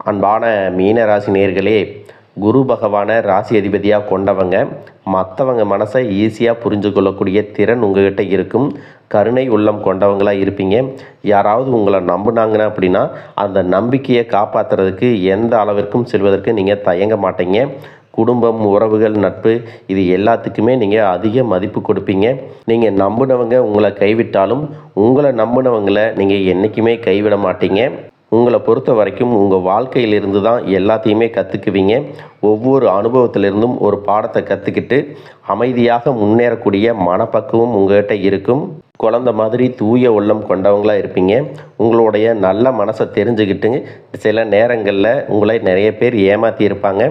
அன்பான மீனராசி நேயர்களே, குரு பகவானை ராசி அதிபதியாக கொண்டவங்க மற்றவங்க மனசை ஈஸியாக புரிஞ்சு கொள்ளக்கூடிய திறன் உங்ககிட்ட இருக்கும். கருணை உள்ளம் கொண்டவங்களாக இருப்பீங்க. யாராவது உங்களை நம்பினாங்கன்னா அப்படின்னா அந்த நம்பிக்கையை காப்பாற்றுறதுக்கு எந்த அளவிற்கும் செல்வதற்கு நீங்கள் தயங்க மாட்டீங்க. குடும்பம், உறவுகள், நட்பு இது எல்லாத்துக்குமே நீங்கள் அதிக மதிப்பு கொடுப்பீங்க. நீங்கள் நம்பினவங்க உங்களை கைவிட்டாலும் உங்களை நம்பினவங்களை நீங்கள் என்றைக்குமே கைவிட மாட்டீங்க. உங்களை பொறுத்த வரைக்கும் உங்கள் வாழ்க்கையிலிருந்து தான் எல்லாத்தையுமே கற்றுக்குவீங்க. ஒவ்வொரு அனுபவத்திலிருந்தும் ஒரு பாடத்தை கற்றுக்கிட்டு அமைதியாக முன்னேறக்கூடிய மனப்பக்குவம் உங்கள்கிட்ட இருக்கும். குழந்தை மாதிரி தூய உள்ளம் கொண்டவங்களாக இருப்பீங்க. உங்களுடைய நல்ல மனசை தெரிஞ்சுக்கிட்டு சில நேரங்களில் உங்களை நிறைய பேர் ஏமாற்றி இருப்பாங்க.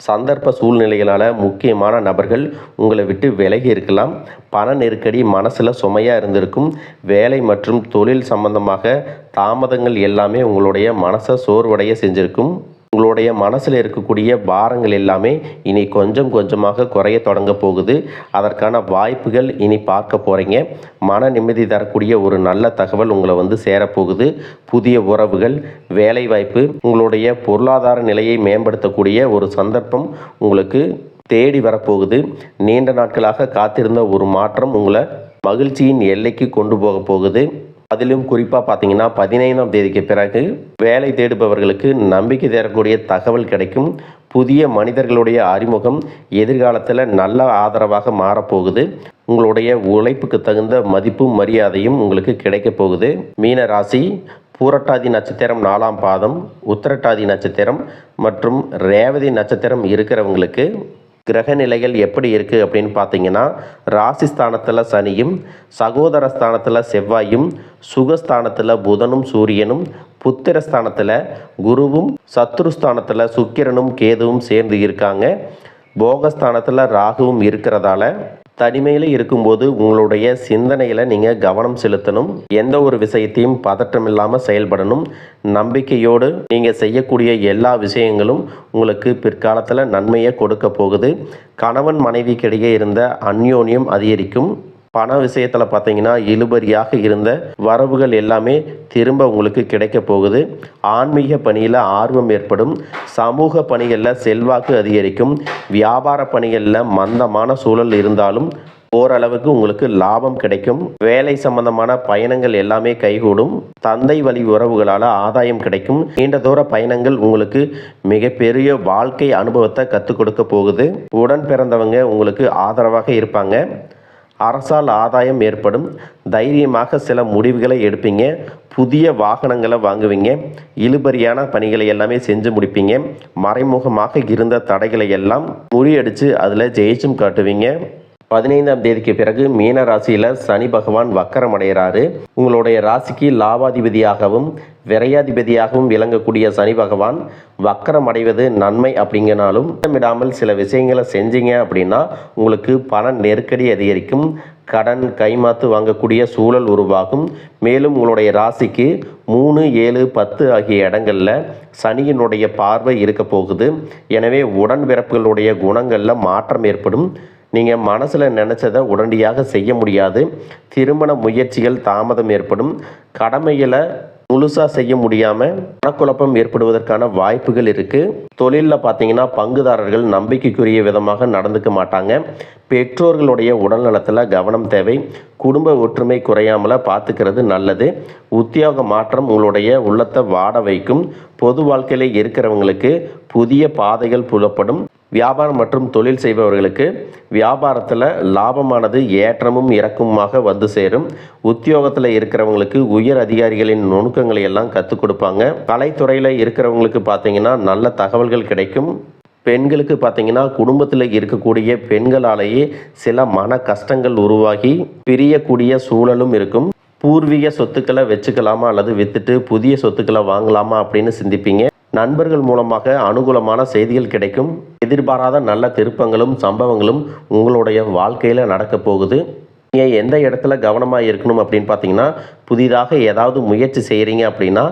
சந்தர்ப்ப சூழ்நிலைகளால் முக்கியமான நபர்கள் உங்களை விட்டு விலகி இருக்கலாம். பண நெருக்கடி மனசில் சுமையாக இருந்திருக்கும். வேலை மற்றும் தொழில் சம்பந்தமாக தாமதங்கள் எல்லாமே உங்களுடைய மனசை சோர்வடைய செஞ்சுருக்கும். உங்களுடைய மனசில் இருக்கக்கூடிய பாரங்கள் எல்லாமே இனி கொஞ்சம் கொஞ்சமாக குறைய தொடங்க போகுது. அதற்கான வாய்ப்புகள் இனி பார்க்க போகிறீங்க. மன நிம்மதி தரக்கூடிய ஒரு நல்ல தகவல் உங்களை சேரப்போகுது. புதிய உறவுகள், வேலை வாய்ப்பு, உங்களுடைய பொருளாதார நிலையை மேம்படுத்தக்கூடிய ஒரு சந்தர்ப்பம் உங்களுக்கு தேடி வரப்போகுது. நீண்ட நாட்களாக காத்திருந்த ஒரு மாற்றம் உங்களை மகிழ்ச்சியின் எல்லைக்கு கொண்டு போக போகுது. அதிலும் குறிப்பாக பார்த்தீங்கன்னா 15ஆம் தேதிக்கு பிறகு வேலை தேடுபவர்களுக்கு நம்பிக்கை தரக்கூடிய தகவல் கிடைக்கும். புதிய மனிதர்களுடைய அறிமுகம் எதிர்காலத்தில் நல்ல ஆதரவாக மாறப்போகுது. உங்களுடைய உழைப்புக்கு தகுந்த மதிப்பும் மரியாதையும் உங்களுக்கு கிடைக்க போகுது. மீன ராசி, பூரட்டாதி நட்சத்திரம் 4ஆம் பாதம், உத்திரட்டாதி நட்சத்திரம் மற்றும் ரேவதி நட்சத்திரம் இருக்கிறவங்களுக்கு கிரக நிலைகள் எப்படி இருக்குது அப்படின்னு பார்த்தீங்கன்னா, ராசிஸ்தானத்தில் சனியும், சகோதர ஸ்தானத்தில் செவ்வாயும், சுகஸ்தானத்தில் புதனும் சூரியனும், புத்திரஸ்தானத்தில் குருவும், சத்ருஸ்தானத்தில் சுக்கிரனும் கேதுவும் சேர்ந்து இருக்காங்க. போகஸ்தானத்தில் ராகுவும் இருக்கிறதால தனிமையில் இருக்கும்போது உங்களுடைய சிந்தனையில் நீங்கள் கவனம் செலுத்தணும். எந்த ஒரு விஷயத்தையும் பதற்றம் இல்லாமல் செயல்படணும். நம்பிக்கையோடு நீங்கள் செய்யக்கூடிய எல்லா விஷயங்களும் உங்களுக்கு பிற்காலத்தில் நன்மையை கொடுக்க போகுது. கணவன் மனைவிக்கிடையே இருந்த அந்யோன்யம் அதிகரிக்கும். பண விஷயத்தில் பார்த்தீங்கன்னா இழுபறியாக இருந்த வரவுகள் எல்லாமே திரும்ப உங்களுக்கு கிடைக்க போகுது. ஆன்மீக பணியில் ஆர்வம் ஏற்படும். சமூக பணிகளில் செல்வாக்கு அதிகரிக்கும். வியாபார பணிகளில் மந்தமான சூழல் இருந்தாலும் ஓரளவுக்கு உங்களுக்கு லாபம் கிடைக்கும். வேலை சம்பந்தமான பயணங்கள் எல்லாமே கைகூடும். தந்தை வழி உறவுகளால் ஆதாயம் கிடைக்கும். நீண்ட தூர பயணங்கள் உங்களுக்கு மிகப்பெரிய வாழ்க்கை அனுபவத்தை கற்றுக் கொடுக்க போகுது. உடன் பிறந்தவங்க உங்களுக்கு ஆதரவாக இருப்பாங்க. அரசால் ஆதாயம் ஏற்படும். தைரியமாக சில முடிவுகளை எடுப்பீங்க. புதிய வாகனங்களை வாங்குவீங்க. இழுபறியான பணிகளை எல்லாமே செஞ்சு முடிப்பீங்க. மறைமுகமாக இருந்த தடைகளை எல்லாம் முறியடித்து அதில் ஜெயிச்சும் காட்டுவீங்க. 15ஆம் தேதிக்கு பிறகு மீன ராசியில் சனி பகவான் வக்கரம் அடைகிறாரு. உங்களுடைய ராசிக்கு லாபாதிபதியாகவும் விரையாதிபதியாகவும் விளங்கக்கூடிய சனி பகவான் வக்கரம் அடைவது நன்மை அப்படிங்கனாலும் திட்டமிடாமல் சில விஷயங்களை செஞ்சீங்க அப்படின்னா உங்களுக்கு பண நெருக்கடி அதிகரிக்கும். கடன் கைமாத்து வாங்கக்கூடிய சூழல் உருவாகும். மேலும் உங்களுடைய ராசிக்கு 3, 7, 10 ஆகிய இடங்களில் சனியினுடைய பார்வை இருக்க போகுது. எனவே உடன்பிறப்புகளுடைய குணங்களில் மாற்றம் ஏற்படும். நீங்கள் மனசில் நினச்சதை உடனடியாக செய்ய முடியாது. திருமண முயற்சிகள் தாமதம் ஏற்படும். கடமைகளை முழுசாக செய்ய முடியாமல் மனக்குழப்பம் ஏற்படுவதற்கான வாய்ப்புகள் இருக்குது. தொழிலில் பார்த்தீங்கன்னா பங்குதாரர்கள் நம்பிக்கைக்குரிய விதமாக நடந்துக்க மாட்டாங்க. பெற்றோர்களுடைய உடல்நலத்தில் கவனம் தேவை. குடும்ப ஒற்றுமை குறையாமல் பார்த்துக்கிறது நல்லது. உத்தியோக மாற்றம் உங்களுடைய உள்ளத்தை வாட வைக்கும். பொது வாழ்க்கையில் இருக்கிறவங்களுக்கு புதிய பாதைகள் புலப்படும். வியாபாரம் மற்றும் தொழில் செய்பவர்களுக்கு வியாபாரத்தில் லாபமானது ஏற்றமும் இறக்கமுமாக வந்து சேரும். உத்தியோகத்தில் இருக்கிறவங்களுக்கு உயர் அதிகாரிகளின் நுணுக்கங்களை எல்லாம் கற்றுக் கொடுப்பாங்க. கலைத்துறையில் இருக்கிறவங்களுக்கு பார்த்தீங்கன்னா நல்ல தகவல்கள் கிடைக்கும். பெண்களுக்கு பார்த்தீங்கன்னா குடும்பத்தில் இருக்கக்கூடிய பெண்களாலேயே சில மன கஷ்டங்கள் உருவாகி பிரியக்கூடிய சூழலும் இருக்கும். பூர்வீக சொத்துக்களை வச்சுக்கலாமா அல்லது விற்றுட்டு புதிய சொத்துக்களை வாங்கலாமா அப்படின்னு சிந்திப்பீங்க. நண்பர்கள் மூலமாக அனுகூலமான செய்திகள் கிடைக்கும். எதிர்பாராத நல்ல திருப்பங்களும் சம்பவங்களும் உங்களுடைய வாழ்க்கையில் நடக்க போகுது. நீங்கள் எந்த இடத்துல கவனமாக இருக்கணும் அப்படின்னு பார்த்தீங்கன்னா, புதிதாக ஏதாவது முயற்சி செய்கிறீங்க அப்படின்னா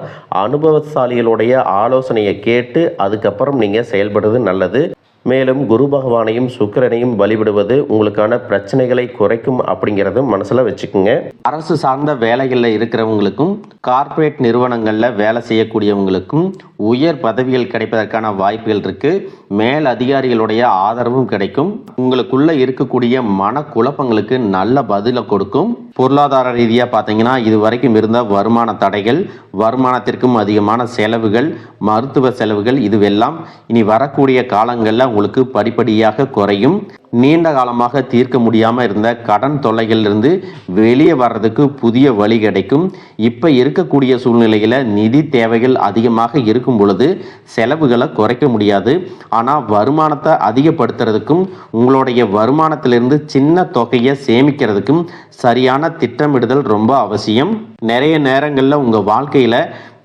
அனுபவசாலிகளுடைய ஆலோசனையை கேட்டு அதுக்கப்புறம் நீங்கள் செயல்படுறது நல்லது. மேலும் குரு பகவானையும் சுக்கிரனையும் வழிபடுவது உங்களுக்கான பிரச்சனைகளை குறைக்கும் அப்படிங்கிறதும் மனசில் வச்சுக்கோங்க. அரசு சார்ந்த வேலைகளில் இருக்கிறவங்களுக்கும் கார்ப்பரேட் நிறுவனங்களில் வேலை செய்யக்கூடியவங்களுக்கும் உயர் பதவிகள் கிடைப்பதற்கான வாய்ப்புகள் இருக்குது. மேல் அதிகாரிகளுடைய ஆதரவும் கிடைக்கும். உங்களுக்குள்ள இருக்கக்கூடிய மனக்குழப்பங்களுக்கு நல்ல பதிலை கொடுக்கும். பொருளாதார ரீதியாக பார்த்தீங்கன்னா இது வரைக்கும் இருந்த வருமான தடைகள், வருமானத்திற்கும் அதிகமான செலவுகள், மருத்துவ செலவுகள் இதுவெல்லாம் இனி வரக்கூடிய காலங்களில் உங்களுக்கு படிப்படியாக குறையும். நீண்ட காலமாக தீர்க்க முடியாமல் இருந்த கடன் தொல்லைகளிலிருந்து வெளியே வர்றதுக்கு புதிய வழி கிடைக்கும். இப்போ இருக்கக்கூடிய சூழ்நிலையில் நிதி தேவைகள் அதிகமாக இருக்கும் பொழுது செலவுகளை குறைக்க முடியாது. ஆனால் வருமானத்தை அதிகப்படுத்துறதுக்கும் உங்களுடைய வருமானத்திலிருந்து சின்ன தொகையை சேமிக்கிறதுக்கும் சரியான திட்டமிடுதல் ரொம்ப அவசியம். நிறைய நேரங்களில் உங்கள் வாழ்க்கையில்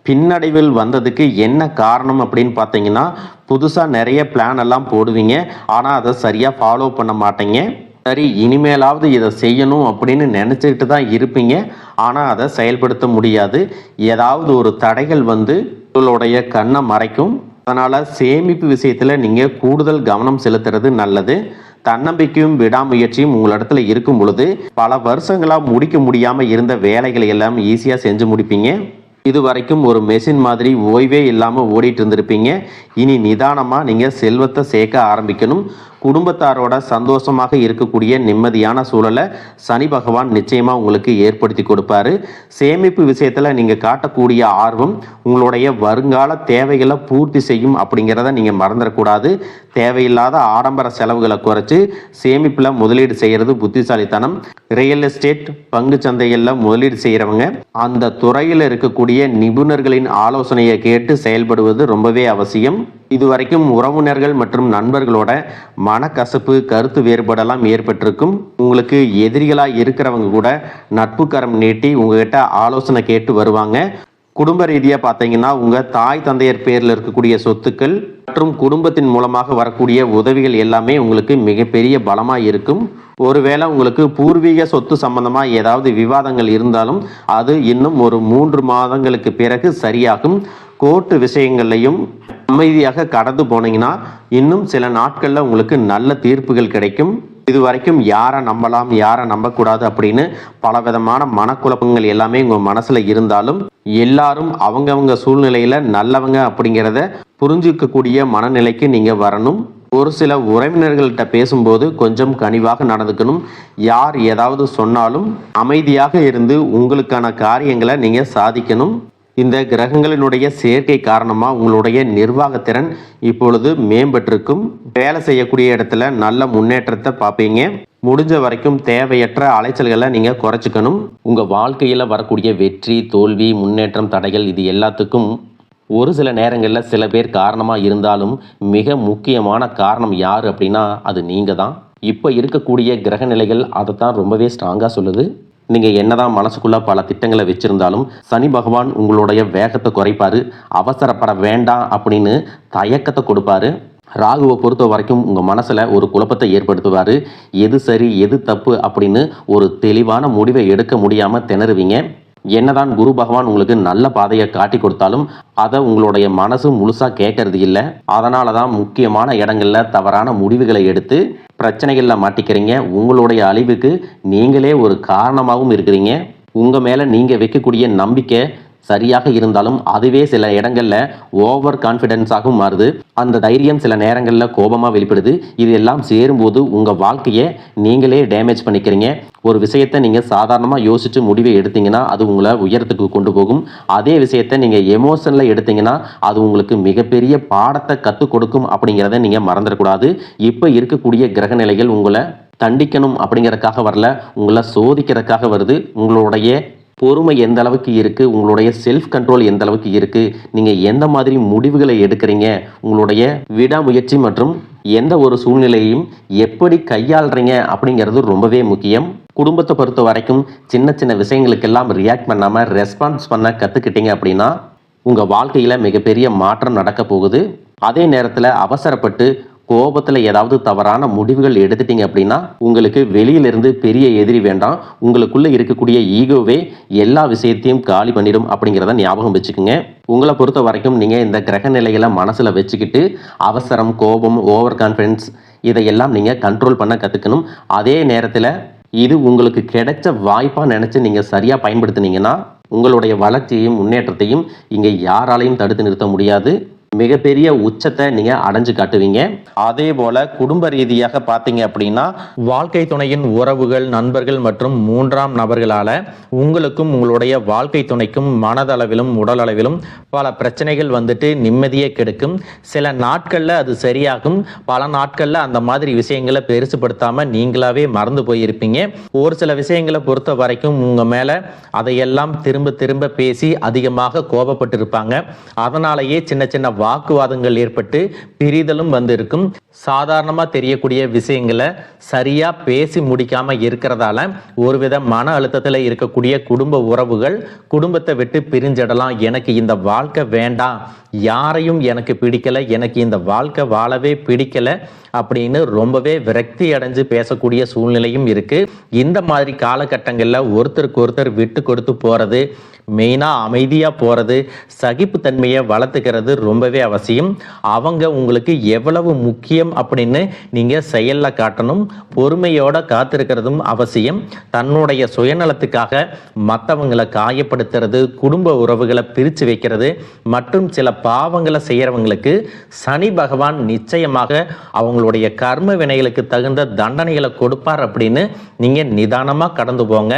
பின்னடைவில் வந்ததுக்கு என்ன காரணம் அப்படின்னு பார்த்தீங்கன்னா, புதுசாக நிறைய பிளான் எல்லாம் போடுவீங்க, ஆனால் அதை சரியாக ஃபாலோ பண்ண மாட்டீங்க. சரி இனிமேலாவது இதை செய்யணும் அப்படின்னு நினச்சிக்கிட்டு தான் இருப்பீங்க, ஆனால் அதை செயல்படுத்த முடியாது. ஏதாவது ஒரு தடைகள் வந்து உங்களுடைய கண்ணை மறைக்கும். அதனால் சேமிப்பு விஷயத்தில் நீங்கள் கூடுதல் கவனம் செலுத்துறது நல்லது. தன்னம்பிக்கையும் விடாமுயற்சியும் உங்களிடத்துல இருக்கும் பொழுது பல வருஷங்களாக முடிக்க முடியாமல் இருந்த வேலைகளை எல்லாம் ஈஸியாக செஞ்சு முடிப்பீங்க. இது வரைக்கும் ஒரு மெஷின் மாதிரி ஓய்வே இல்லாமல் ஓடிட்டு இருந்திருப்பீங்க. இனி நிதானமாக நீங்கள் செல்வத்தை சேர்க்க ஆரம்பிக்கணும். குடும்பத்தாரோட சந்தோஷமாக இருக்கக்கூடிய நிம்மதியான சூழலை சனி பகவான் நிச்சயமாக உங்களுக்கு ஏற்படுத்தி கொடுப்பாரு. சேமிப்பு விஷயத்தில் நீங்கள் காட்டக்கூடிய ஆர்வம் உங்களுடைய வருங்கால தேவைகளை பூர்த்தி செய்யும் அப்படிங்கிறத நீங்கள் மறந்துடக்கூடாது. தேவையில்லாத ஆடம்பர செலவுகளை குறைச்சி சேமிப்பில் முதலீடு செய்கிறது புத்திசாலித்தனம். ரியல் எஸ்டேட், பங்கு சந்தைகளில் முதலீடு செய்கிறவங்க அந்த துறையில் இருக்கக்கூடிய நிபுணர்களின் ஆலோசனையை கேட்டு செயல்படுவது ரொம்பவே அவசியம். இதுவரைக்கும் உறவினர்கள் மற்றும் நண்பர்களோட மனக்கசப்பு, கருத்து வேறுபாடெல்லாம் ஏற்பட்டிருக்கும். உங்களுக்கு எதிரிகளாக இருக்கிறவங்க கூட நட்பு கரம் நீட்டி உங்ககிட்ட ஆலோசனை கேட்டு வருவாங்க. குடும்ப ரீதியாக பார்த்தீங்கன்னா உங்கள் தாய் தந்தையர் பேரில் இருக்கக்கூடிய சொத்துக்கள் மற்றும் குடும்பத்தின் மூலமாக வரக்கூடிய உதவிகள் எல்லாமே உங்களுக்கு மிகப்பெரிய பலமாக இருக்கும். ஒருவேளை உங்களுக்கு பூர்வீக சொத்து சம்பந்தமாக ஏதாவது விவாதங்கள் இருந்தாலும் அது இன்னும் ஒரு 3 மாதங்களுக்கு பிறகு சரியாகும். கோர்ட்டு விஷயங்கள்லையும் அமைதியாக கடந்து போனீங்கன்னா இன்னும் சில நாட்களில் உங்களுக்கு நல்ல தீர்ப்புகள் கிடைக்கும். இது வரைக்கும் யாரை நம்பலாம், யாரை நம்பக்கூடாது அப்படின்னு பலவிதமான மனக்குழப்பங்கள் எல்லாமே உங்கள் மனசில் இருந்தாலும் எல்லாரும் அவங்கவங்க சூழ்நிலையில் நல்லவங்க அப்படிங்கிறத புரிஞ்சிக்கக்கூடிய மனநிலைக்கு நீங்கள் வரணும். ஒரு சில உறவினர்கள்ட்ட பேசும்போது கொஞ்சம் கனிவாக நடந்துக்கணும். யார் ஏதாவது சொன்னாலும் அமைதியாக இருந்து உங்களுக்கான காரியங்களை நீங்கள் சாதிக்கணும். இந்த கிரகங்களினுடைய சேர்க்கை காரணமாக உங்களுடைய நிர்வாகத்திறன் இப்பொழுது மேம்பட்டிருக்கும். வேலை செய்யக்கூடிய இடத்துல நல்ல முன்னேற்றத்தை பார்ப்பீங்க. முடிஞ்ச வரைக்கும் தேவையற்ற அலைச்சல்களை நீங்கள் குறைச்சிக்கணும். உங்கள் வாழ்க்கையில் வரக்கூடிய வெற்றி, தோல்வி, முன்னேற்றம், தடைகள் இது எல்லாத்துக்கும் ஒரு சில நேரங்களில் சில பேர் காரணமாக இருந்தாலும் மிக முக்கியமான காரணம் யார் அப்படின்னா அது நீங்கள் தான். இப்போ இருக்கக்கூடிய கிரக நிலைகள் அதை தான் ரொம்பவே ஸ்ட்ராங்காக சொல்லுது. நீங்கள் என்னதான் மனசுக்குள்ளே பல திட்டங்களை வச்சுருந்தாலும் சனி பகவான் உங்களுடைய வேகத்தை குறைப்பார். அவசரப்பட வேண்டாம் அப்படின்னு தயக்கத்தை கொடுப்பாரு. ராகுவை பொறுத்த வரைக்கும் உங்கள் மனசில் ஒரு குழப்பத்தை ஏற்படுத்துவார். எது சரி எது தப்பு அப்படின்னு ஒரு தெளிவான முடிவை எடுக்க முடியாமல் திணறுவீங்க. என்னதான் குரு பகவான் உங்களுக்கு நல்ல பாதையை காட்டி கொடுத்தாலும் அதை உங்களுடைய மனசு முழுசாக கேட்கறது இல்லை. அதனால தான் முக்கியமான இடங்களில் தவறான முடிவுகளை எடுத்து பிரச்சனைகளில் மாட்டிக்கிறீங்க. உங்களுடைய அழிவுக்கு நீங்களே ஒரு காரணமாகவும் இருக்கிறீங்க. உங்கள் மேலே நீங்கள் வைக்கக்கூடிய நம்பிக்கை சரியாக இருந்தாலும் அதுவே சில இடங்களில் ஓவர் கான்ஃபிடென்ஸாகவும் மாறுது. அந்த தைரியம் சில நேரங்களில் கோபமாக வெளிப்படுது. இது எல்லாம் சேரும்போது உங்கள் வாழ்க்கையை நீங்களே டேமேஜ் பண்ணிக்கிறீங்க. ஒரு விஷயத்தை நீங்கள் சாதாரணமாக யோசித்து முடிவை எடுத்தீங்கன்னா அது உங்களை உயரத்துக்கு கொண்டு போகும். அதே விஷயத்தை நீங்கள் எமோஷனில் எடுத்தீங்கன்னா அது உங்களுக்கு மிகப்பெரிய பாடத்தை கற்றுக் கொடுக்கும் அப்படிங்கிறத நீங்கள் மறந்துடக்கூடாது. இப்போ இருக்கக்கூடிய கிரக நிலைகள் உங்களை தண்டிக்கணும் அப்படிங்கிறதுக்காக வரல, உங்களை சோதிக்கிறதுக்காக வருது. உங்களுடைய பொறுமை எந்த அளவுக்கு இருக்குது, உங்களுடைய செல்ஃப் கண்ட்ரோல் எந்த அளவுக்கு இருக்குது, நீங்கள் எந்த மாதிரி முடிவுகளை எடுக்கிறீங்க, உங்களுடைய விடாமுயற்சி மற்றும் எந்த ஒரு சூழ்நிலையையும் எப்படி கையாளுறீங்க அப்படிங்கிறது ரொம்பவே முக்கியம். குடும்பத்தை பொறுத்த வரைக்கும் சின்ன சின்ன விஷயங்களுக்கெல்லாம் ரியாக்ட் பண்ணாமல் ரெஸ்பான்ஸ் பண்ண கற்றுக்கிட்டீங்க அப்படின்னா உங்கள் வாழ்க்கையில் மிகப்பெரிய மாற்றம் நடக்க போகுது. அதே நேரத்தில் அவசரப்பட்டு கோபத்தில் ஏதாவது தவறான முடிவுகள் எடுத்துட்டீங்க அப்படின்னா உங்களுக்கு வெளியிலிருந்து பெரிய எதிரி வேண்டாம், உங்களுக்குள்ள இருக்கக்கூடிய ஈகோவே எல்லா விஷயத்தையும் காலி பண்ணிடும் அப்படிங்கிறத ஞாபகம் வச்சுக்கோங்க. உங்களை பொறுத்த வரைக்கும் நீங்கள் இந்த கிரக நிலைகளை மனசில் வச்சுக்கிட்டு அவசரம், கோபம், ஓவர் கான்ஃபிடன்ஸ் இதையெல்லாம் நீங்கள் கண்ட்ரோல் பண்ண கற்றுக்கணும். அதே நேரத்தில் இது உங்களுக்கு கிடைச்ச வாய்ப்பாக நினச்சி நீங்கள் சரியாக பயன்படுத்தினீங்கன்னா உங்களுடைய வளர்ச்சியையும் முன்னேற்றத்தையும் இங்கே யாராலையும் தடுத்து நிறுத்த முடியாது. மிகப்பெரிய உச்சத்தை நீங்க அடைஞ்சு காட்டுவீங்க. அதே போல குடும்ப ரீதியாக பார்த்தீங்க அப்படின்னா வாழ்க்கை துணையின் உறவுகள், நண்பர்கள் மற்றும் மூன்றாம் நபர்களால உங்களுக்கும் உங்களுடைய வாழ்க்கை துணைக்கும் மனதளவிலும் உடல் அளவிலும் பல பிரச்சனைகள் வந்துட்டு நிம்மதியை கெடுக்கும். சில நாட்கள்ல அது சரியாகும், பல நாட்கள்ல அந்த மாதிரி விஷயங்களை பெருசுபடுத்தாம நீங்களாவே மறந்து போயிருப்பீங்க. ஒரு சில விஷயங்களை பொறுத்த வரைக்கும் உங்க மேல அதையெல்லாம் திரும்ப திரும்ப பேசி அதிகமாக கோபப்பட்டு இருப்பாங்க. அதனாலேயே சின்ன சின்ன வாக்குவாதங்கள் ஏற்பட்டு பிரிதலும் வந்திருக்கும். சாதாரணமா தெரியக்கூடிய விஷயங்களை சரியா பேசி முடிக்காம இருக்கிறதால ஒருவித மன அழுத்தத்தில் இருக்கக்கூடிய குடும்ப உறவுகள் குடும்பத்தை விட்டு பிரிஞ்சிடலாம். எனக்கு இந்த வாழ்க்கை வேண்டாம், யாரையும் எனக்கு பிடிக்கல, எனக்கு இந்த வாழ்க்கை வாழவே பிடிக்கல அப்படின்னு ரொம்பவே விரக்தி அடைஞ்சு பேசக்கூடிய சூழ்நிலையும் இருக்கு. இந்த மாதிரி காலகட்டங்களில் ஒருத்தருக்கு ஒருத்தர் விட்டு கொடுத்து போறது, மெயினா அமைதியா போறது, சகிப்புத்தன்மையை வளர்த்துக்கிறது ரொம்பவே அவசியம். அவங்க உங்களுக்கு எவ்வளவு முக்கியம் அப்படின்னு நீங்க செயல்ல காட்டணும். பொறுமையோட காத்திருக்கிறதும் அவசியம். தன்னுடைய சுயநலத்துக்காக மற்றவங்களை காயப்படுத்துறது, குடும்ப உறவுகளை பிரித்து வைக்கிறது மற்றும் சில பாவங்களை செய்யறவங்களுக்கு சனி பகவான் நிச்சயமாக அவங்களுடைய கர்ம வினைகளுக்கு தகுந்த தண்டனைகளை கொடுப்பார் அப்படின்னு நீங்க நிதானமா கடந்து போங்க.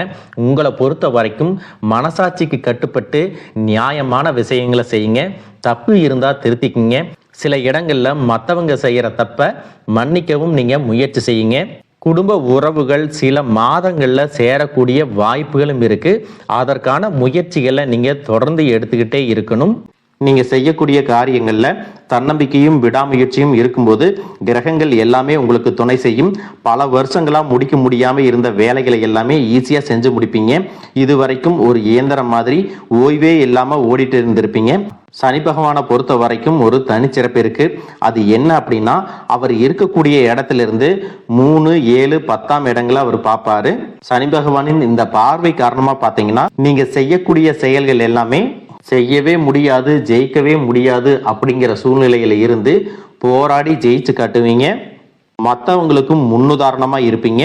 உங்களை பொறுத்த வரைக்கும் மனசாட்சிக்கு கட்டுப்பட்டு நியாயமான விஷயங்களை செய்யுங்க. தப்பு இருந்தா திருத்திக்கிங்க. சில இடங்கள்ல மற்றவங்க செய்யற தப்ப மன்னிக்கவும் நீங்க முயற்சி செய்யுங்க. குடும்ப உறவுகள் சில மாதங்கள்ல சேரக்கூடிய வாய்ப்புகளும் இருக்கு. அதற்கான முயற்சிகளை நீங்க தொடர்ந்து எடுத்துக்கிட்டே இருக்கணும். நீங்க செய்யக்கூடிய காரியங்கள்ல தன்னம்பிக்கையும் விடாமுயற்சியும் இருக்கும்போது கிரகங்கள் எல்லாமே உங்களுக்கு துணை செய்யும். பல வருஷங்களா முடிக்க முடியாம இருந்த வேலைகளை எல்லாமே ஈஸியா செஞ்சு முடிப்பீங்க. இது வரைக்கும் ஒரு இயந்திரம் மாதிரி ஓய்வே இல்லாம ஓடிட்டு இருந்திருப்பீங்க. சனி பகவானை பொறுத்த வரைக்கும் ஒரு தனிச்சிறப்பு இருக்கு. அது என்ன அப்படின்னா, அவர் இருக்கக்கூடிய இடத்துல இருந்து 3, 7, 10ஆம் இடங்களை அவர் பார்ப்பாரு. சனி பகவானின் இந்த பார்வை காரணமா பாத்தீங்கன்னா நீங்க செய்யக்கூடிய செயல்கள் எல்லாமே செய்யவே முடியாது, ஜெயிக்கவே முடியாது அப்படிங்கிற சூழ்நிலையில இருந்து போராடி ஜெயிச்சு காட்டுவீங்க. மற்றவங்களுக்கும் முன்னுதாரணமா இருப்பீங்க.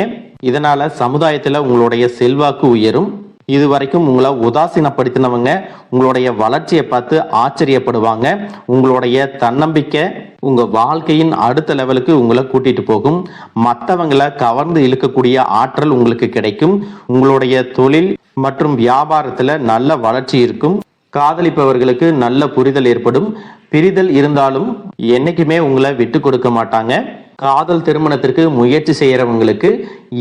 இதனால சமுதாயத்துல உங்களுடைய செல்வாக்கு உயரும். இது வரைக்கும் உங்களை உதாசீனப்படுத்தினவங்க உங்களுடைய வளர்ச்சியை பார்த்து ஆச்சரியப்படுவாங்க. உங்களுடைய தன்னம்பிக்கை உங்க வாழ்க்கையின் அடுத்த லெவலுக்கு உங்களை கூட்டிட்டு போகும். மற்றவங்களை கவர்ந்து இழுக்கக்கூடிய ஆற்றல் உங்களுக்கு கிடைக்கும். உங்களுடைய தொழில் மற்றும் வியாபாரத்துல நல்ல வளர்ச்சி இருக்கும். காதலிப்பவர்களுக்கு நல்ல புரிதல் ஏற்படும். பிரிதல் இருந்தாலும் என்னைக்குமே உங்களை விட்டு கொடுக்க மாட்டாங்க. காதல் திருமணத்திற்கு முயற்சி செய்யறவங்களுக்கு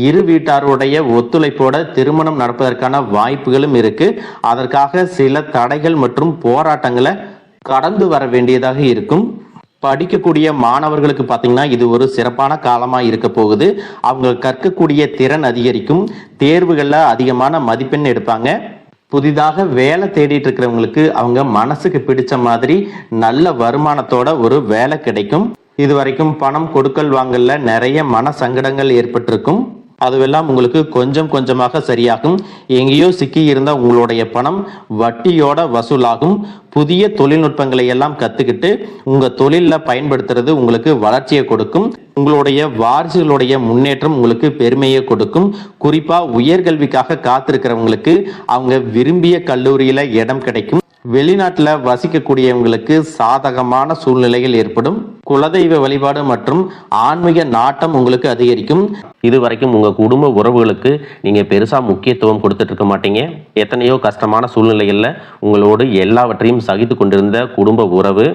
இரு வீட்டாருடைய ஒத்துழைப்போட திருமணம் நடப்பதற்கான வாய்ப்புகளும் இருக்கு. அதற்காக சில தடைகள் மற்றும் போராட்டங்களை கடந்து வர வேண்டியதாக இருக்கும். படிக்கக்கூடிய மாணவர்களுக்கு பார்த்தீங்கன்னா இது ஒரு சிறப்பான காலமாக இருக்க போகுது. அவங்க கற்கக்கூடிய திறன் அதிகரிக்கும். தேர்வுகளில் அதிகமான மதிப்பெண் எடுப்பாங்க. புதிதாக வேலை தேடிட்டு இருக்கிறவங்களுக்கு அவங்க மனசுக்கு பிடிச்ச மாதிரி நல்ல வருமானத்தோட ஒரு வேலை கிடைக்கும். இது வரைக்கும் பணம் கொடுக்கல் வாங்கல நிறைய மன சங்கடங்கள் ஏற்பட்டிருக்கும். அதுவெல்லாம் உங்களுக்கு கொஞ்சம் கொஞ்சமாக சரியாகும். எங்கேயோ சிக்கி இருந்த உங்களுடைய பணம் வட்டியோட வசூலாகும். புதிய தொழில்நுட்பங்களை எல்லாம் கத்துக்கிட்டு உங்க தொழில பயன்படுத்துறது உங்களுக்கு வளர்ச்சியை கொடுக்கும். உங்களுடைய வாரிசுகளுடைய முன்னேற்றம் உங்களுக்கு பெருமையை கொடுக்கும். குறிப்பா உயர்கல்விக்காக காத்திருக்கிறவங்களுக்கு அவங்க விரும்பிய கல்லூரியில இடம் கிடைக்கும். வெளிநாட்டில் வசிக்கக்கூடியவங்களுக்கு சாதகமான சூழ்நிலைகள் ஏற்படும். குலதெய்வ வழிபாடு மற்றும் ஆன்மீக நாட்டம் உங்களுக்கு அதிகரிக்கும். இது வரைக்கும் உங்கள் குடும்ப உறவுகளுக்கு நீங்கள் பெருசாக முக்கியத்துவம் கொடுத்துட்டு இருக்க மாட்டீங்க. எத்தனையோ கஷ்டமான சூழ்நிலைகளில் உங்களோடு எல்லாவற்றையும் சகித்து கொண்டிருந்த குடும்ப உறவு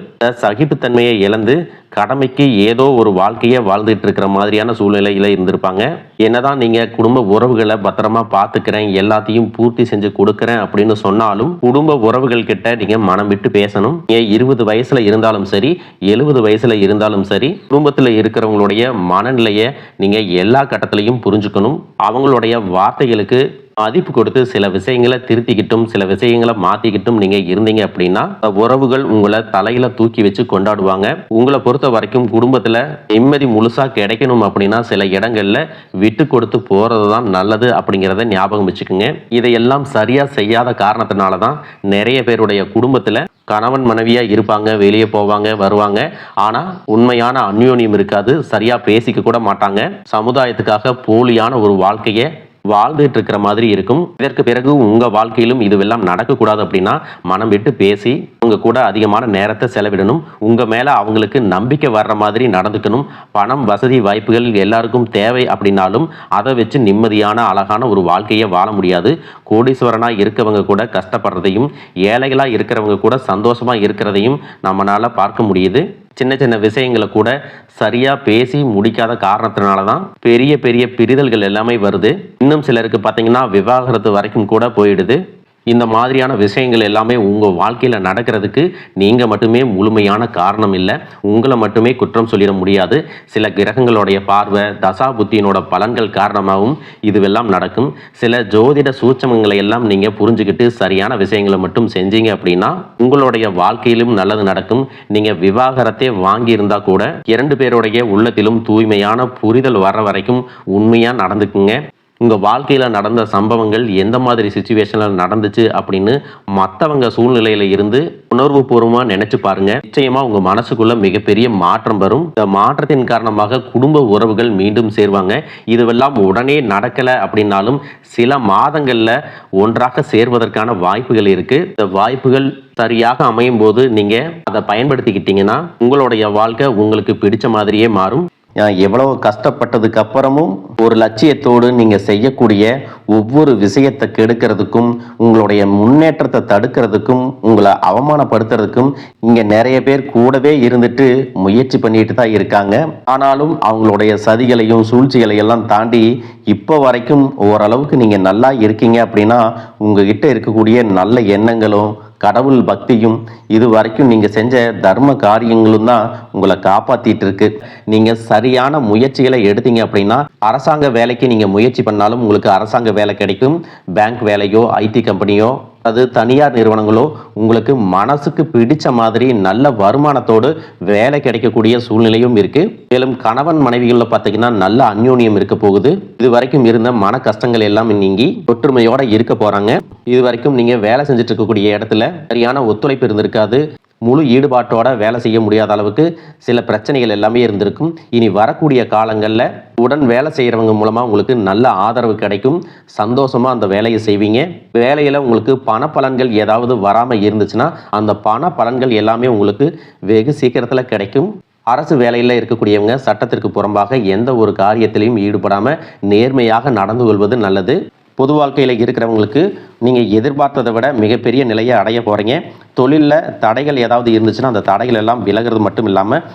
சகிப்புத்தன்மையை இழந்து கடமைக்கு ஏதோ ஒரு வாழ்க்கையை வாழ்ந்துட்டு இருக்கிற மாதிரியான சூழ்நிலையில இருந்திருப்பாங்க. என்னதான் நீங்க குடும்ப உறவுகளை பத்திரமா பார்த்துக்கிறேன், எல்லாத்தையும் பூர்த்தி செஞ்சு கொடுக்குறேன் அப்படின்னு சொன்னாலும் குடும்ப உறவுகள் கிட்ட நீங்க மனம் விட்டு பேசணும். 20 வயசுல இருந்தாலும் சரி, 70 வயசுல இருந்தாலும் சரி, குடும்பத்தில் இருக்கிறவங்களுடைய மனநிலையை நீங்க எல்லா கட்டத்திலையும் புரிஞ்சுக்கணும். அவங்களுடைய வார்த்தைகளுக்கு மதிப்பு கொடுத்து சில விஷயங்களை திருத்திக்கிட்டும் சில விஷயங்களை மாற்றிக்கிட்டும் நீங்கள் இருந்தீங்க அப்படின்னா உறவுகள் உங்களை தலையில் தூக்கி வச்சு கொண்டாடுவாங்க. உங்களை பொறுத்த வரைக்கும் குடும்பத்தில் நிம்மதி முழுசாக கிடைக்கணும் அப்படின்னா சில இடங்களில் விட்டு கொடுத்து போகிறது தான் நல்லது அப்படிங்கிறத ஞாபகம் வச்சுக்கோங்க. இதையெல்லாம் சரியாக செய்யாத காரணத்தினால தான் நிறைய பேருடைய குடும்பத்தில் கணவன் மனைவியாக இருப்பாங்க, வெளியே போவாங்க வருவாங்க, ஆனால் உண்மையான அந்யோன்யம் இருக்காது, சரியாக பேசிக்க கூட மாட்டாங்க, சமுதாயத்துக்காக போலியான ஒரு வாழ்க்கையை வாழ்ந்துட்டு இருக்கிற மாதிரி இருக்கும். இதற்கு பிறகு உங்க வாழ்க்கையிலும் இதுவெல்லாம் நடக்கக்கூடாது அப்படின்னா மனம் விட்டு பேசி உங்க கூட அதிகமான நேரத்தை செலவிடணும். உங்க மேல அவங்களுக்கு நம்பிக்கை வர்ற மாதிரி நடந்துக்கணும். பணம் வசதி வாய்ப்புகள் எல்லாருக்கும் தேவை அப்படின்னாலும் அதை வச்சு நிம்மதியான அழகான ஒரு வாழ்க்கையை வாழ முடியாது. கோடீஸ்வரனா இருக்கவங்க கூட கஷ்டப்படுறதையும் ஏழைகளா இருக்கிறவங்க கூட சந்தோஷமா இருக்கிறதையும் நம்மளால பார்க்க முடியுது. சின்ன சின்ன விஷயங்களை கூட சரியாக பேசி முடிக்காத காரணத்தினால தான் பெரிய பெரிய பிரிதல்கள் எல்லாமே வருது. இன்னும் சிலருக்கு பார்த்தீங்கன்னா விவாகரத்து வரைக்கும் கூட போயிடுது. இந்த மாதிரியான விஷயங்கள் எல்லாமே உங்கள் வாழ்க்கையில் நடக்கிறதுக்கு நீங்கள் மட்டுமே முழுமையான காரணம் இல்லை. உங்களை மட்டுமே குற்றம் சொல்லிட முடியாது. சில கிரகங்களுடைய பார்வை தசா புத்தியினோட பலன்கள் காரணமாகவும் இதுவெல்லாம் நடக்கும். சில ஜோதிட சூட்சமங்களை எல்லாம் நீங்கள் புரிஞ்சுக்கிட்டு சரியான விஷயங்களை மட்டும் செஞ்சீங்க அப்படின்னா உங்களுடைய வாழ்க்கையிலும் நல்லது நடக்கும். நீங்கள் விவாகரத்தை வாங்கியிருந்தா கூட 2 பேருடைய உள்ளத்திலும் தூய்மையான புரிதல் வர வரைக்கும் உண்மையாக நடந்துக்குங்க. உங்கள் வாழ்க்கையில் நடந்த சம்பவங்கள் எந்த மாதிரி சுச்சுவேஷனில் நடந்துச்சு அப்படின்னு மற்றவங்க சூழ்நிலையில் இருந்து உணர்வு பூர்வமாக நினச்சி பாருங்கள். நிச்சயமாக உங்கள் மனசுக்குள்ளே மிகப்பெரிய மாற்றம் வரும். இந்த மாற்றத்தின் காரணமாக குடும்ப உறவுகள் மீண்டும் சேருவாங்க. இதுவெல்லாம் உடனே நடக்கலை அப்படின்னாலும் சில மாதங்களில் ஒன்றாக சேர்வதற்கான வாய்ப்புகள் இருக்குது. இந்த வாய்ப்புகள் சரியாக அமையும் போது நீங்கள் அதை பயன்படுத்திக்கிட்டீங்கன்னா உங்களுடைய வாழ்க்கை உங்களுக்கு பிடிச்ச மாதிரியே மாறும். எவ்வளவு கஷ்டப்பட்டதுக்கு அப்புறமும் ஒரு லட்சியத்தோடு நீங்கள் செய்யக்கூடிய ஒவ்வொரு விஷயத்தை கெடுக்கிறதுக்கும் உங்களுடைய முன்னேற்றத்தை தடுக்கிறதுக்கும் உங்களை அவமானப்படுத்துறதுக்கும் இங்கே நிறைய பேர் கூடவே இருந்துட்டு முயற்சி பண்ணிட்டு தான் இருக்காங்க. ஆனாலும் அவங்களுடைய சதிகளையும் சூழ்ச்சிகளையெல்லாம் தாண்டி இப்போ வரைக்கும் ஓரளவுக்கு நீங்கள் நல்லா இருக்கீங்க அப்படின்னா உங்ககிட்ட இருக்கக்கூடிய நல்ல எண்ணங்களும் கடவுள் பக்தியும் இது வரைக்கும் நீங்கள் செஞ்ச தர்ம காரியங்களும் தான் உங்களை காப்பாற்றிட்டு இருக்கு. நீங்கள் சரியான முயற்சிகளை எடுத்தீங்க அப்படின்னா அரசாங்க வேலைக்கு நீங்கள் முயற்சி பண்ணாலும் உங்களுக்கு அரசாங்க வேலை கிடைக்கும். பேங்க் வேலையோ ஐடி கம்பெனியோ அது தனியார் நிறுவனங்களோ உங்களுக்கு மனசுக்கு பிடிச்ச மாதிரி நல்ல வருமானத்தோடு வேலை கிடைக்கக்கூடிய சூழ்நிலையும் இருக்கு. மேலும் கணவன் மனைவிகளில் பார்த்தீங்கன்னா நல்ல அந்யோன்யம் இருக்க போகுது. இது வரைக்கும் இருந்த மன கஷ்டங்கள் எல்லாம் நீங்கி ஒற்றுமையோட இருக்க போறாங்க. இது வரைக்கும் நீங்க வேலை செஞ்சுட்டு இருக்கக்கூடிய இடத்துல சரியான ஒத்துழைப்பு இருந்திருக்காது. முழு ஈடுபாட்டோட வேலை செய்ய முடியாத அளவுக்கு சில பிரச்சனைகள் எல்லாமே இருந்திருக்கும். இனி வரக்கூடிய காலங்களில் உடன் வேலை செய்கிறவங்க மூலமாக உங்களுக்கு நல்ல ஆதரவு கிடைக்கும். சந்தோஷமாக அந்த வேலையை செய்வீங்க. வேலையில் உங்களுக்கு பண பலன்கள் ஏதாவது வராமல் இருந்துச்சுன்னா அந்த பண பலன்கள் எல்லாமே உங்களுக்கு வெகு சீக்கிரத்தில் கிடைக்கும். அரசு வேலையில் இருக்கக்கூடியவங்க சட்டத்திற்கு புறம்பாக எந்த ஒரு காரியத்திலையும் ஈடுபடாமல் நேர்மையாக நடந்து கொள்வது நல்லது. பொது வாழ்க்கையில் இருக்கிறவங்களுக்கு நீங்கள் எதிர்பார்த்ததை விட மிகப்பெரிய நிலையை அடைய போகிறீங்க. தொழிலில் தடைகள் ஏதாவது இருந்துச்சுன்னா அந்த தடைகள் எல்லாம் விலகிறது மட்டும் இல்லாமல்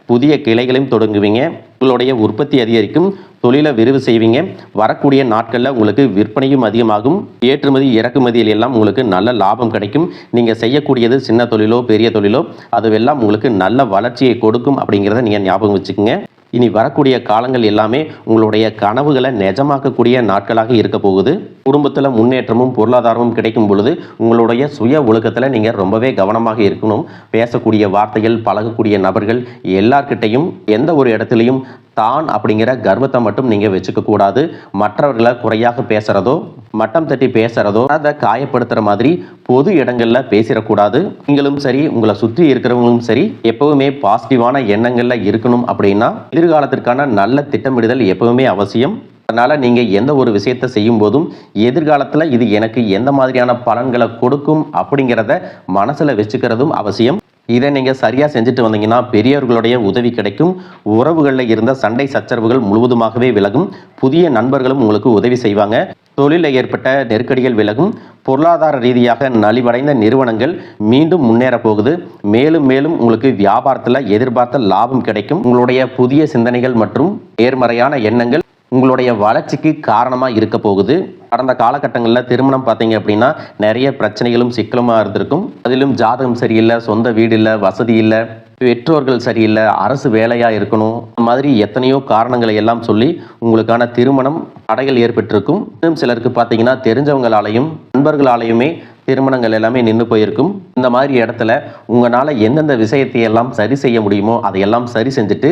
புதிய கிளைகளையும் தொடங்குவீங்க. உங்களுடைய உற்பத்தி அதிகரிக்கும். தொழிலை விரிவு செய்வீங்க. வரக்கூடிய நாட்களில் உங்களுக்கு விற்பனையும் அதிகமாகும். ஏற்றுமதி இறக்குமதியில் எல்லாம் உங்களுக்கு நல்ல லாபம் கிடைக்கும். நீங்கள் செய்யக்கூடியது சின்ன தொழிலோ பெரிய தொழிலோ அதுவெல்லாம் உங்களுக்கு நல்ல வளர்ச்சியை கொடுக்கும் அப்படிங்கிறத நீங்கள் ஞாபகம் வச்சுக்கோங்க. இனி வரக்கூடிய காலங்கள் எல்லாமே உங்களுடைய கனவுகளை நிஜமாக்கக்கூடிய நாட்களாக இருக்க போகுது. குடும்பத்தில் முன்னேற்றமும் பொருளாதாரமும் கிடைக்கும் பொழுது உங்களுடைய சுய ஒழுக்கத்தில் நீங்கள் ரொம்பவே கவனமாக இருக்கணும். பேசக்கூடிய வார்த்தைகள் பழகக்கூடிய நபர்கள் எல்லார்கிட்டையும் எந்த ஒரு இடத்துலையும் தான் அப்படிங்கிற கர்வத்தை மட்டும் நீங்கள் வச்சுக்க கூடாது. மற்றவர்களை குறையாக பேசுகிறதோ மட்டம் தட்டி பேசுகிறதோ அதை காயப்படுத்துகிற மாதிரி பொது இடங்களில் பேசிடக்கூடாது. நீங்களும் சரி உங்களை சுற்றி இருக்கிறவங்களும் சரி எப்பவுமே பாசிட்டிவான எண்ணங்களில் இருக்கணும். அப்படின்னா எதிர்காலத்திற்கான நல்ல திட்டமிடுதல் எப்பவுமே அவசியம். அதனால் நீங்கள் எந்த ஒரு விஷயத்தை செய்யும் போதும் எதிர்காலத்தில் இது எனக்கு எந்த மாதிரியான பலன்களை கொடுக்கும் அப்படிங்கிறத மனசில் வச்சுக்கிறதும் அவசியம். இதை நீங்கள் சரியாக செஞ்சுட்டு வந்தீங்கன்னா பெரியவர்களுடைய உதவி கிடைக்கும். உறவுகளில் இருந்த சண்டை சச்சரவுகள் முழுவதுமாகவே விலகும். புதிய நண்பர்களும் உங்களுக்கு உதவி செய்வாங்க. தொழிலில் ஏற்பட்ட நெருக்கடிகள் விலகும். பொருளாதார ரீதியாக நலிவடைந்த நிறுவனங்கள் மீண்டும் முன்னேற போகுது. மேலும் மேலும் உங்களுக்கு வியாபாரத்தில் எதிர்பார்த்த லாபம் கிடைக்கும். உங்களுடைய புதிய சிந்தனைகள் மற்றும் நேர்மறையான எண்ணங்கள் உங்களுடைய வளர்ச்சிக்கு காரணமாக இருக்க போகுது. கடந்த காலகட்டங்களில் திருமணம் பார்த்தீங்க அப்படின்னா நிறைய பிரச்சனைகளும் சிக்கலுமாக இருந்திருக்கும். அதிலும் ஜாதகம் சரியில்லை, சொந்த வீடு இல்லை, வசதி இல்லை, பெற்றோர்கள் சரியில்லை, அரசு வேலையாக இருக்கணும், இந்த மாதிரி எத்தனையோ காரணங்களை எல்லாம் சொல்லி உங்களுக்கான திருமணம் தடைகள் ஏற்பட்டிருக்கும். இன்னும் சிலருக்கு பார்த்தீங்கன்னா தெரிஞ்சவங்களாலையும் நண்பர்களாலையுமே திருமணங்கள் எல்லாமே நின்று போயிருக்கும். இந்த மாதிரி இடத்துல உங்களால் எந்தெந்த விஷயத்தையெல்லாம் சரி செய்ய முடியுமோ அதையெல்லாம் சரி செஞ்சுட்டு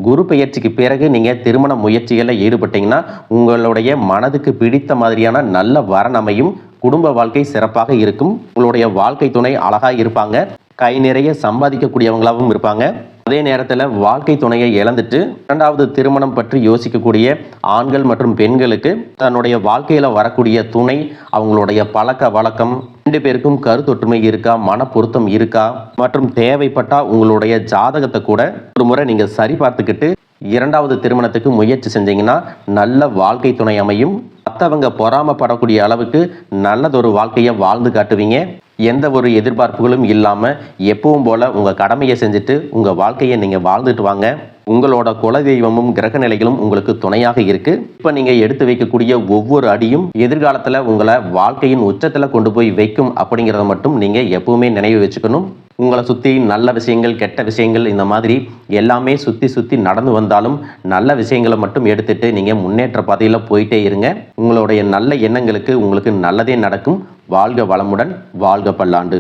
குரு பெயர்ச்சிக்கு பிறகு நீங்கள் திருமண முயற்சிகளில் ஈடுபட்டீங்கன்னா உங்களுடைய மனதுக்கு பிடித்த மாதிரியான நல்ல வரன் அமையும். குடும்ப வாழ்க்கை சிறப்பாக இருக்கும். உங்களுடைய வாழ்க்கை துணை அழகாக இருப்பாங்க. கை நிறைய சம்பாதிக்கக்கூடியவங்களாகவும் இருப்பாங்க. அதே நேரத்தில் வாழ்க்கை துணையை இழந்துட்டு இரண்டாவது திருமணம் பற்றி யோசிக்கக்கூடிய ஆண்கள் மற்றும் பெண்களுக்கு தன்னுடைய வாழ்க்கையில் வரக்கூடிய துணை, அவங்களுடைய பழக்க வழக்கம், 2 பேருக்கும் கருத்தொற்றுமை இருக்கா, மன பொருத்தம் இருக்கா மற்றும் தேவைப்பட்டா உங்களுடைய ஜாதகத்தை கூட ஒரு முறை நீங்கள் சரி பார்த்துக்கிட்டு இரண்டாவது திருமணத்துக்கு முயற்சி செஞ்சீங்கன்னா நல்ல வாழ்க்கை துணை அமையும். மற்றவங்க பொறாமப்படக்கூடிய அளவுக்கு நல்லதொரு வாழ்க்கையை வாழ்ந்து காட்டுவீங்க. எந்த ஒரு எதிர்பார்ப்புகளும் இல்லாமல் எப்பவும் போல் உங்கள் கடமையை செஞ்சுட்டு உங்கள் வாழ்க்கையை நீங்கள் வாழ்ந்துட்டு வாங்க. உங்களோட குலதெய்வமும் கிரக நிலைகளும் உங்களுக்கு துணையாக இருக்கு. இப்போ நீங்கள் எடுத்து வைக்கக்கூடிய ஒவ்வொரு அடியும் எதிர்காலத்தில் உங்களை வாழ்க்கையின் உச்சத்தில் கொண்டு போய் வைக்கும் அப்படிங்கிறத மட்டும் நீங்கள் எப்பவுமே நினைவு வச்சுக்கணும். உங்களை சுற்றி நல்ல விஷயங்கள், கெட்ட விஷயங்கள், இந்த மாதிரி எல்லாமே சுற்றி நடந்து வந்தாலும் நல்ல விஷயங்களை மட்டும் எடுத்துட்டு நீங்கள் முன்னேற்ற பாதையில் போயிட்டே இருங்க. உங்களுடைய நல்ல எண்ணங்களுக்கு உங்களுக்கு நல்லதே நடக்கும். வாழ்க வளமுடன், வாழ்க பல்லாண்டு.